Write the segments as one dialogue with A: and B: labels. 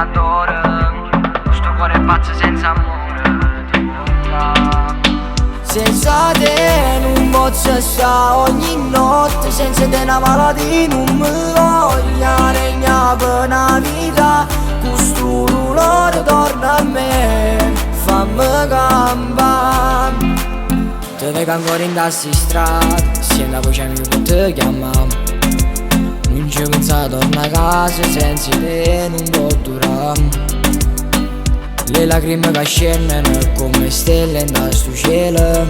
A: tanto ora. Sto cuore pazzo senza amore ti voglio.
B: Senza te non posso stare ogni notte, senza te una malattia non mi voglia regnare per una vita. Questo dolore torna a me, fammi campare. Te vedo ancora in tassi strada, se la voce mia che ti chiama. Non ci pensato torno a casa senza te non può durare. Le lacrime che scendono come stelle in sto cielo,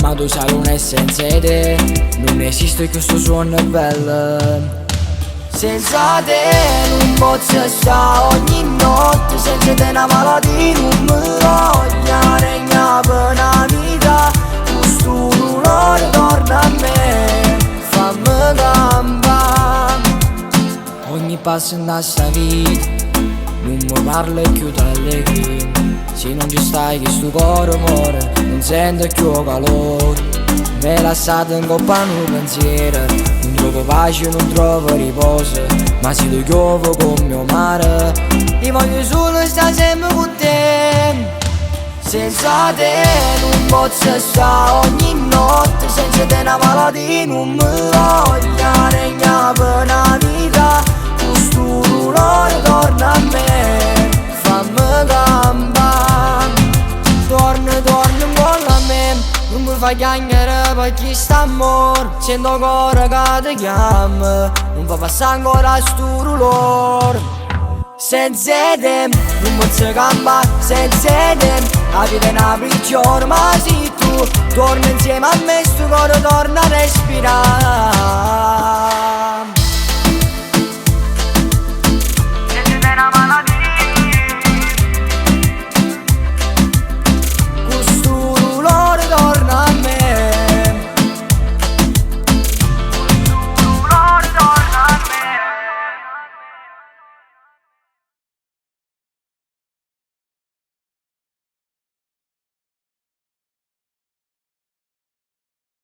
B: ma tu sai non è senza te, non esiste questo suono bello. Senza te non posso stare ogni notte, senza te una malattia non mi voglia regnare per una vita. Questo dolore torna a me, fammi campare. Ogni passo in sta vita non mi parla più d'allegria. Se non ci stai che sto cuore muore, non sento più calore. Me lasciate in coppa un pensiero, non trovo pace, non trovo riposo, ma se ti chiovo con mio mare, ti voglio solo stare sempre con te. Senza te non posso stare ogni notte, senza te una malattia non mi voglia regnare per una vita. Questo dolore torna a me, fammi campare. Torna incontro a me, non mi fai chiamare perché sta amore. Sento ancora che ti chiama, non fa passare ancora sto dolore. Senza te non posso campare, senza te la vita è una prigione. Ma se tu torni insieme a me sto cuore torna a respirare.